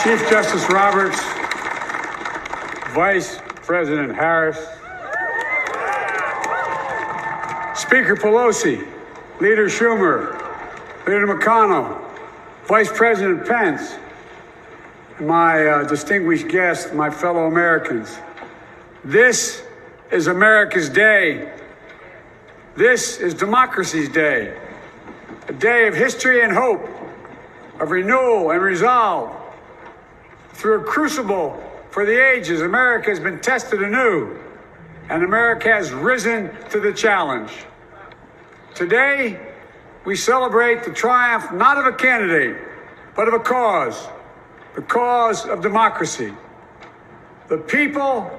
Chief Justice Roberts, Vice President Harris, Speaker Pelosi, Leader Schumer, Leader McConnell, Vice President Pence, and my distinguished guests, my fellow Americans. This is America's day. This is democracy's day, a day of history and hope, of renewal and resolve. Through a crucible for the ages, America has been tested anew, and America has risen to the challenge. Today, we celebrate the triumph not of a candidate, but of a cause, the cause of democracy. The people,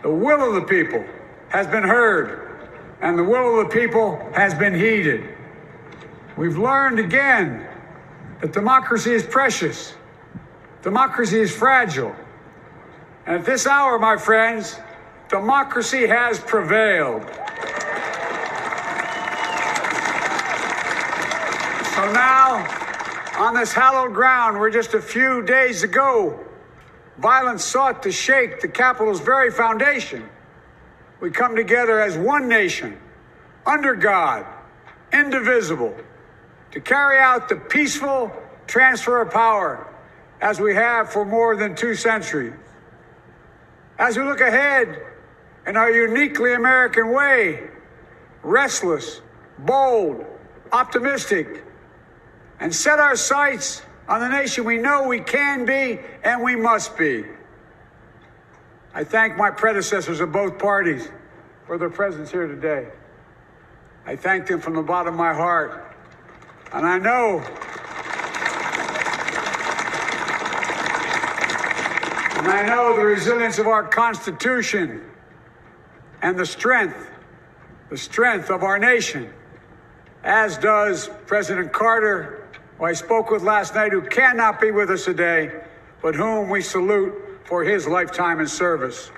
the will of the people has been heard, and the will of the people has been heeded. We've learned again that democracy is precious. Democracy is fragile. And at this hour, my friends, democracy has prevailed. So now, on this hallowed ground where just a few days ago, violence sought to shake the Capitol's very foundation, we come together as one nation, under God, indivisible, to carry out the peaceful transfer of power as we have for more than 2 centuries. As we look ahead in our uniquely American way, restless, bold, optimistic, and set our sights on the nation we know we can be and we must be. I thank my predecessors of both parties for their presence here today. I thank them from the bottom of my heart. And I know the resilience of our Constitution and the strength of our nation, as does President Carter, who I spoke with last night, who cannot be with us today, but whom we salute for his lifetime in service.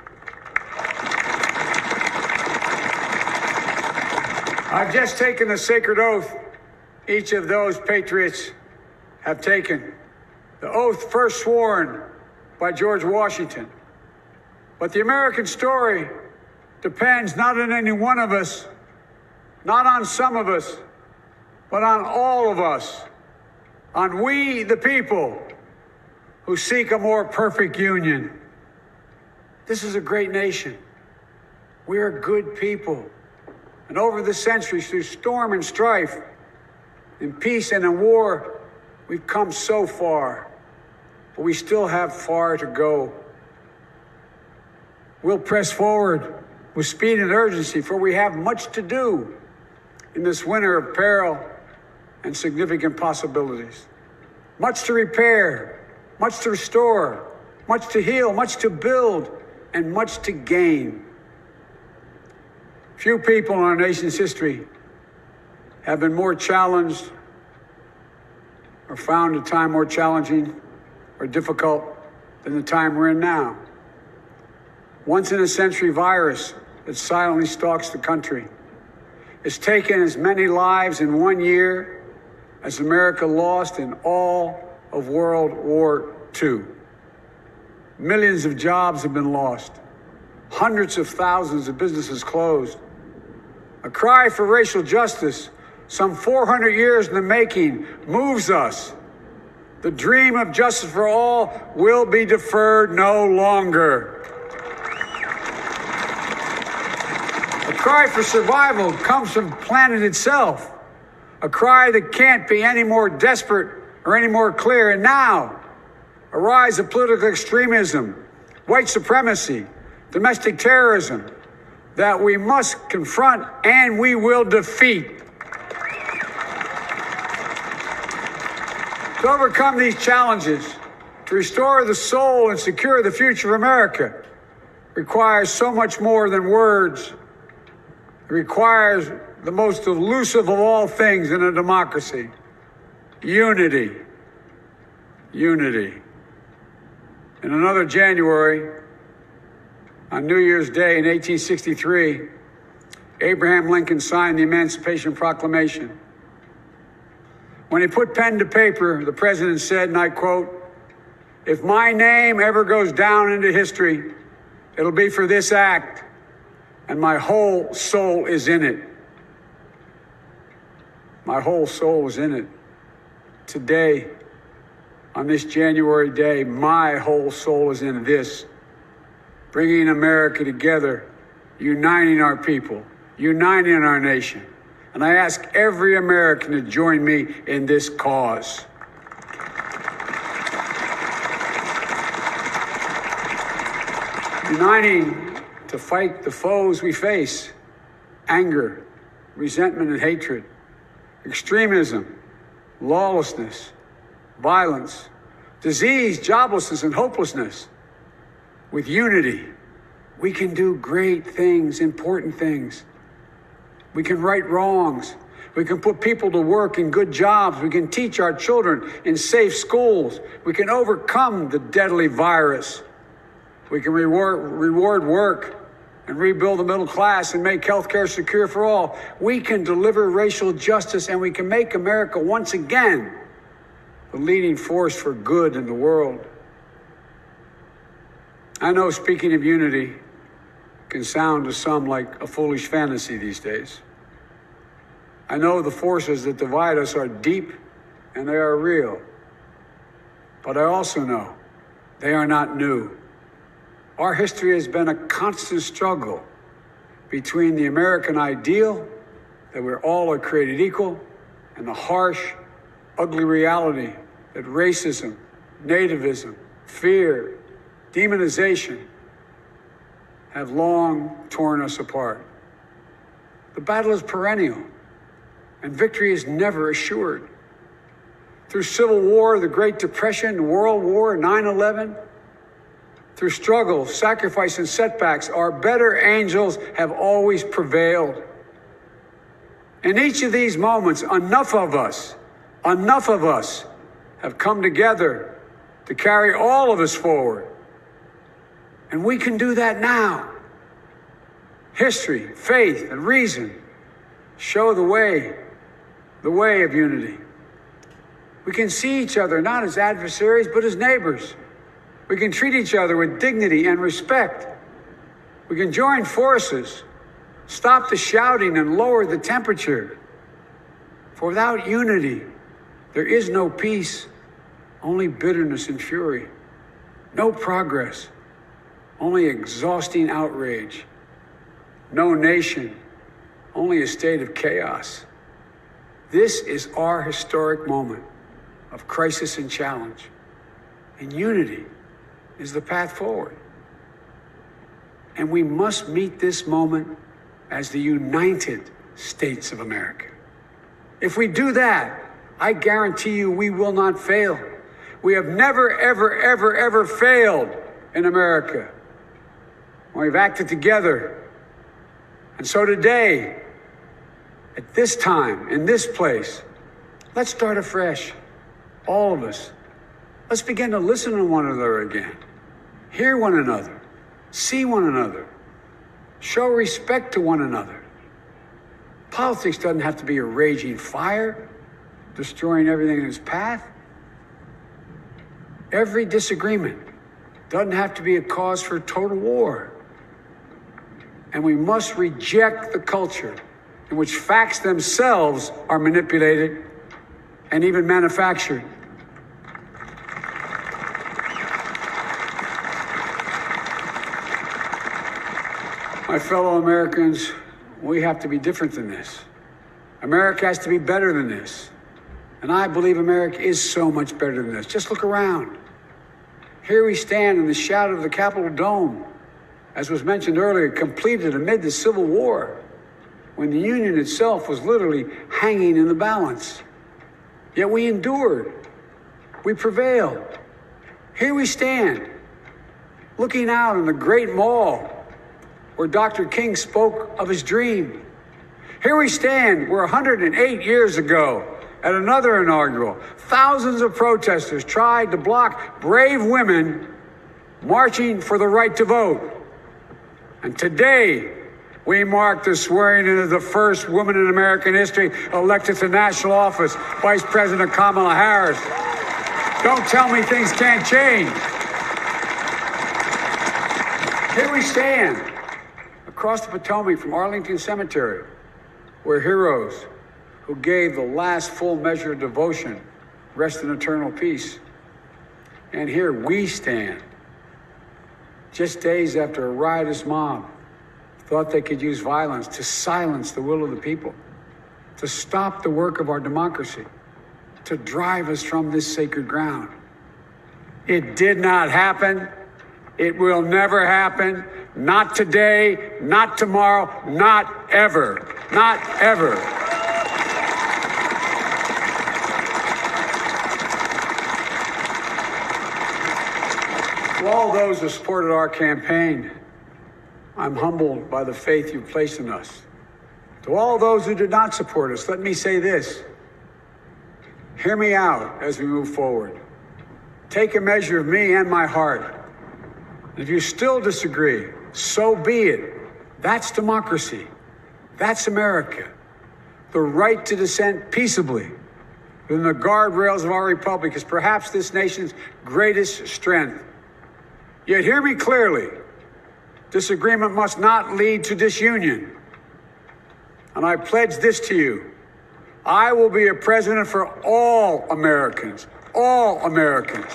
I've just taken the sacred oath each of those patriots have taken. The oath first sworn by George Washington. But the American story depends not on any one of us, not on some of us, but on all of us, on we, the people, who seek a more perfect union. This is a great nation. We are good people. And over the centuries, through storm and strife, in peace and in war, we've come so far. But we still have far to go. We'll press forward with speed and urgency, for we have much to do in this winter of peril and significant possibilities. Much to repair, much to restore, much to heal, much to build, and much to gain. Few people in our nation's history have been more challenged or found a time more challenging or difficult than the time we're in now. Once-in-a-century virus that silently stalks the country. It's taken as many lives in 1 year as America lost in all of World War II. Millions of jobs have been lost. Hundreds of thousands of businesses closed. A cry for racial justice, some 400 years in the making, moves us. The dream of justice for all will be deferred no longer. A cry for survival comes from the planet itself. A cry that can't be any more desperate or any more clear. And now, a rise of political extremism, white supremacy, domestic terrorism, that we must confront and we will defeat. To overcome these challenges, to restore the soul and secure the future of America, requires so much more than words. It requires the most elusive of all things in a democracy: unity. Unity. In another January, on New Year's Day in 1863, Abraham Lincoln signed the Emancipation Proclamation. When he put pen to paper, the president said, and I quote, If my name ever goes down into history, it'll be for this act, and my whole soul is in it. My whole soul is in it. Today, on this January day, my whole soul is in this, bringing America together, uniting our people, uniting our nation. And I ask every American to join me in this cause. Uniting to fight the foes we face: anger, resentment and hatred, extremism, lawlessness, violence, disease, joblessness, and hopelessness. With unity, we can do great things, important things. We can right wrongs. We can put people to work in good jobs. We can teach our children in safe schools. We can overcome the deadly virus. We can reward work and rebuild the middle class and make healthcare secure for all. We can deliver racial justice, and we can make America once again the leading force for good in the world. I know speaking of unity can sound to some like a foolish fantasy these days. I know the forces that divide us are deep and they are real. But I also know they are not new. Our history has been a constant struggle between the American ideal that we're all are created equal and the harsh, ugly reality that racism, nativism, fear, demonization have long torn us apart. The battle is perennial, and victory is never assured. Through Civil War, the Great Depression, World War, 9/11, through struggle, sacrifice, and setbacks, our better angels have always prevailed. In each of these moments, enough of us have come together to carry all of us forward. And we can do that now. History, faith, and reason show the way of unity. We can see each other not as adversaries, but as neighbors. We can treat each other with dignity and respect. We can join forces, stop the shouting, and lower the temperature. For without unity, there is no peace, only bitterness and fury. No progress, only exhausting outrage. No nation, only a state of chaos. This is our historic moment of crisis and challenge, and unity is the path forward. And we must meet this moment as the United States of America. If we do that, I guarantee you we will not fail. We have never, ever, ever, ever failed in America. We've acted together. And so today, at this time, in this place, let's start afresh. All of us. Let's begin to listen to one another again. Hear one another. See one another. Show respect to one another. Politics doesn't have to be a raging fire, destroying everything in its path. Every disagreement doesn't have to be a cause for total war. And we must reject the culture in which facts themselves are manipulated and even manufactured. My fellow Americans, we have to be different than this. America has to be better than this. And I believe America is so much better than this. Just look around. Here we stand in the shadow of the Capitol Dome, as was mentioned earlier, completed amid the Civil War, when the Union itself was literally hanging in the balance. Yet we endured. We prevailed. Here we stand, looking out on the great mall where Dr. King spoke of his dream. Here we stand where 108 years ago, at another inaugural, thousands of protesters tried to block brave women marching for the right to vote. And today, we mark the swearing in of the first woman in American history elected to national office, Vice President Kamala Harris. Don't tell me things can't change. Here we stand, across the Potomac from Arlington Cemetery, where heroes who gave the last full measure of devotion rest in eternal peace. And here we stand, just days after a riotous mob thought they could use violence to silence the will of the people, to stop the work of our democracy, to drive us from this sacred ground. It did not happen. It will never happen. Not today, not tomorrow, not ever. Not ever. To all those who supported our campaign, I'm humbled by the faith you've placed in us. To all those who did not support us, let me say this. Hear me out as we move forward. Take a measure of me and my heart. If you still disagree, so be it. That's democracy. That's America. The right to dissent peaceably within the guardrails of our republic is perhaps this nation's greatest strength. Yet hear me clearly. Disagreement must not lead to disunion. And I pledge this to you. I will be a president for all Americans. All Americans.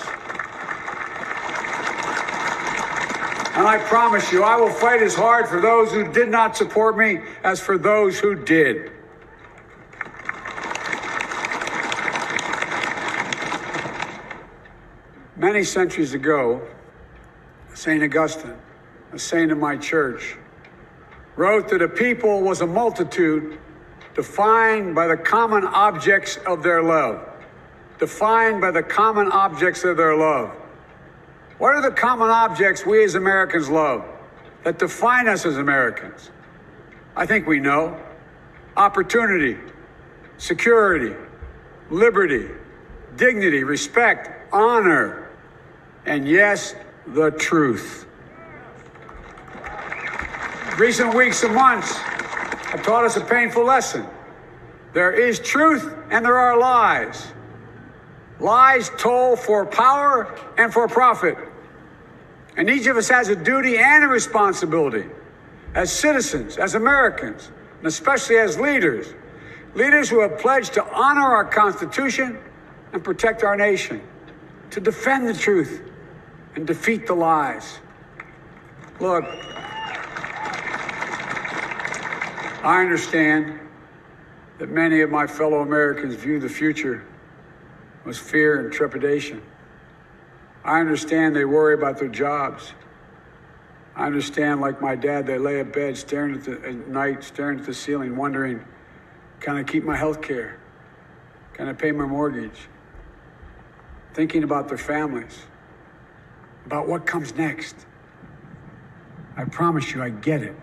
And I promise you, I will fight as hard for those who did not support me as for those who did. Many centuries ago, St. Augustine, a saint of my church, wrote that a people was a multitude defined by the common objects of their love. Defined by the common objects of their love. What are the common objects we as Americans love that define us as Americans? I think we know. Opportunity, security, liberty, dignity, respect, honor, and yes, the truth. Recent weeks and months have taught us a painful lesson. There is truth and there are lies. Lies told for power and for profit. And each of us has a duty and a responsibility as citizens, as Americans, and especially as leaders. Leaders who have pledged to honor our Constitution and protect our nation, to defend the truth and defeat the lies. Look, I understand that many of my fellow Americans view the future with fear and trepidation. I understand they worry about their jobs. I understand, like my dad, they lay at bed at night, staring at the ceiling, wondering, can I keep my health care? Can I pay my mortgage? Thinking about their families, about what comes next. I promise you, I get it.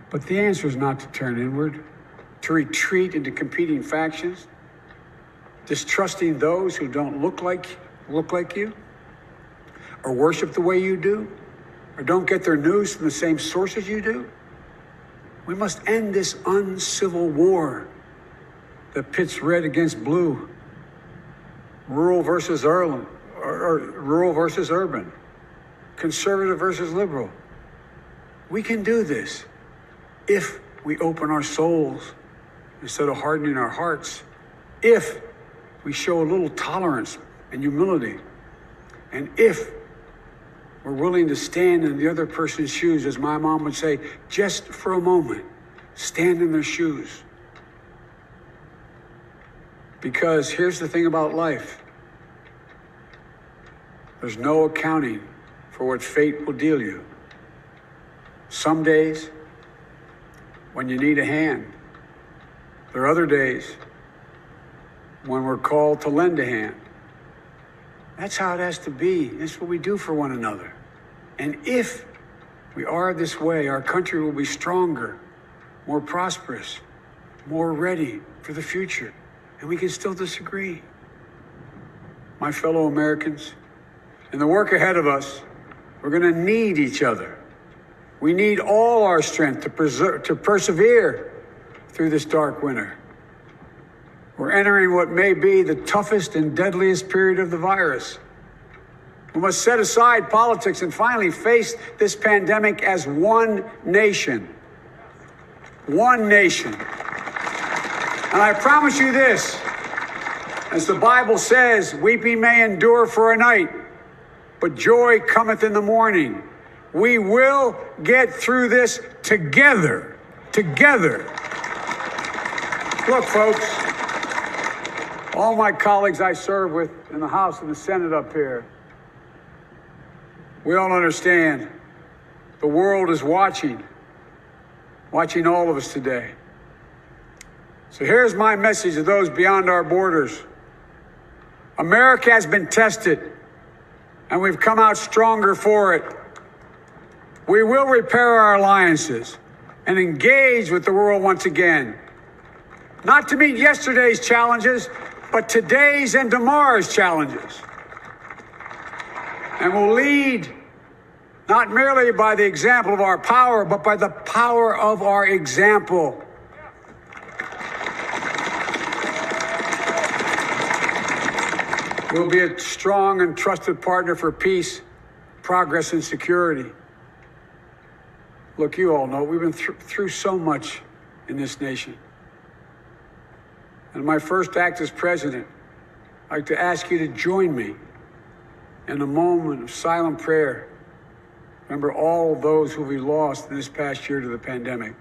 But the answer is not to turn inward, to retreat into competing factions, distrusting those who don't look like you, or worship the way you do, or don't get their news from the same sources you do. We must end this uncivil war that pits red against blue, rural versus urban, conservative versus liberal. We can do this if we open our souls instead of hardening our hearts, if we show a little tolerance and humility, and if we're willing to stand in the other person's shoes, as my mom would say, just for a moment, stand in their shoes. Because here's the thing about life. There's no accounting for what fate will deal you. Some days, when you need a hand. There are other days when we're called to lend a hand. That's how it has to be. That's what we do for one another. And if we are this way, our country will be stronger, more prosperous, more ready for the future. And we can still disagree. My fellow Americans, in the work ahead of us, we're going to need each other. We need all our strength to persevere through this dark winter. We're entering what may be the toughest and deadliest period of the virus. We must set aside politics and finally face this pandemic as one nation. One nation. And I promise you this, as the Bible says, weeping may endure for a night, but joy cometh in the morning. We will get through this together. Together. Look, folks, all my colleagues I serve with in the House and the Senate up here, we all understand the world is watching all of us today. So here's my message to those beyond our borders. America has been tested, and we've come out stronger for it. We will repair our alliances and engage with the world once again, not to meet yesterday's challenges, but today's and tomorrow's challenges. And we'll lead not merely by the example of our power, but by the power of our example. We'll be a strong and trusted partner for peace, progress, and security. Look, you all know we've been through so much in this nation. And my first act as president, I'd like to ask you to join me in a moment of silent prayer. Remember all those who we lost in this past year to the pandemic.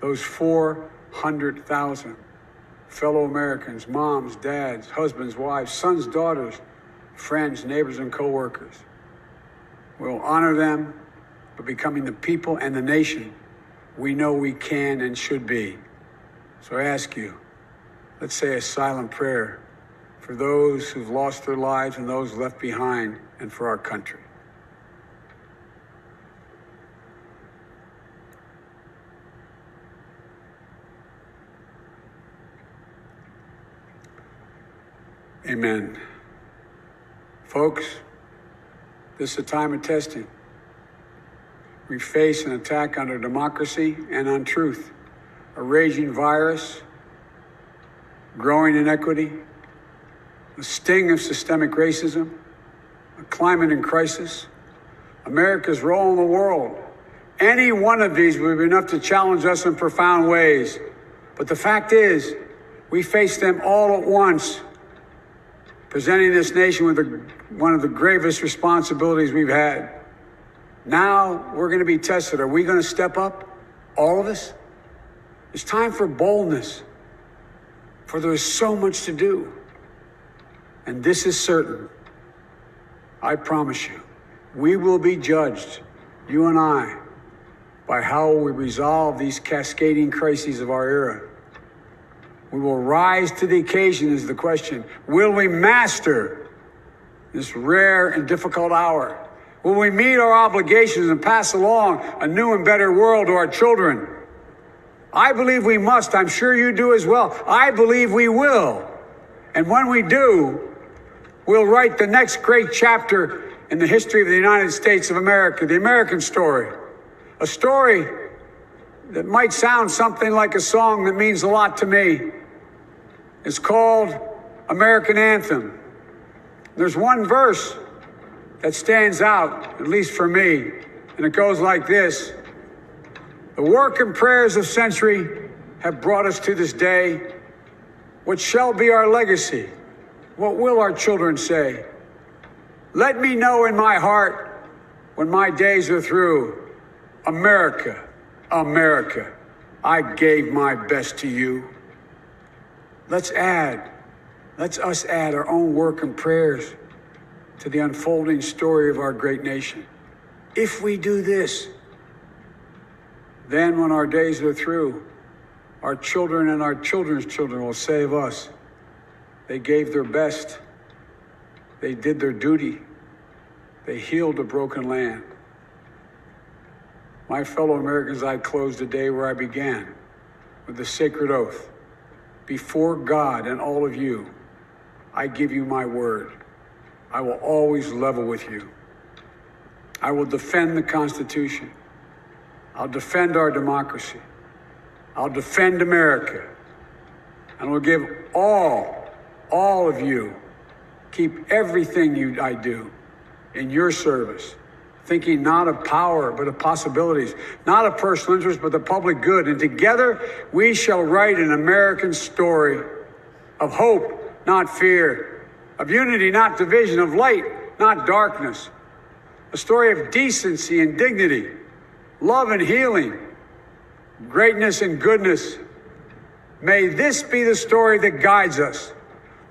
Those 400,000 fellow Americans, moms, dads, husbands, wives, sons, daughters, friends, neighbors, and co-workers. We'll honor them by becoming the people and the nation we know we can and should be. So I ask you, let's say a silent prayer for those who've lost their lives and those left behind, and for our country. Amen. Folks, this is a time of testing. We face an attack on our democracy and on truth, a raging virus, growing inequity, the sting of systemic racism, a climate in crisis, America's role in the world. Any one of these would be enough to challenge us in profound ways. But the fact is, we face them all at once, presenting this nation with one of the gravest responsibilities we've had. Now we're going to be tested. Are we going to step up? All of us? It's time for boldness, for there is so much to do. And this is certain. I promise you, we will be judged, you and I, by how we resolve these cascading crises of our era. We will rise to the occasion is the question. Will we master this rare and difficult hour? Will we meet our obligations and pass along a new and better world to our children? I believe we must. I'm sure you do as well. I believe we will. And when we do, we'll write the next great chapter in the history of the United States of America, the American story. A story that might sound something like a song that means a lot to me. It's called American Anthem. There's one verse that stands out, at least for me, and it goes like this. The work and prayers of century have brought us to this day. What shall be our legacy? What will our children say? Let me know in my heart when my days are through. America, America, I gave my best to you. Let's us add our own work and prayers to the unfolding story of our great nation. If we do this, then when our days are through, our children and our children's children will say of us, they gave their best, they did their duty, they healed a broken land. My fellow Americans, I close the day where I began, with the sacred oath. Before God and all of you, I give you my word. I will always level with you. I will defend the Constitution. I'll defend our democracy. I'll defend America. and will give all of you, keep everything I do in your service, thinking not of power, but of possibilities, not of personal interest, but the public good. And together we shall write an American story of hope, not fear, of unity, not division, of light, not darkness, a story of decency and dignity, love and healing, greatness and goodness. May this be the story that guides us,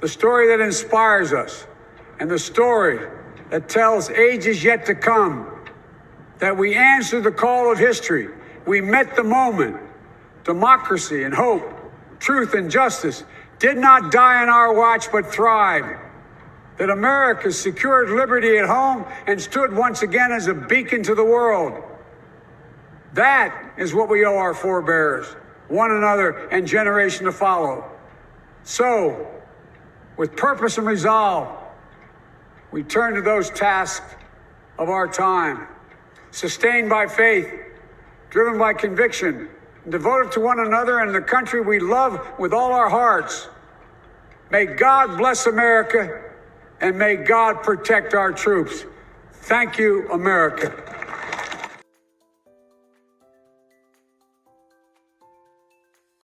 the story that inspires us, and the story that tells ages yet to come that we answered the call of history. We met the moment. Democracy and hope, truth and justice did not die on our watch, but thrived. That America secured liberty at home and stood once again as a beacon to the world. That is what we owe our forebears, one another, and generation to follow. So, with purpose and resolve, we turn to those tasks of our time, sustained by faith, driven by conviction, and devoted to one another and the country we love with all our hearts. May God bless America, and may God protect our troops. Thank you, America.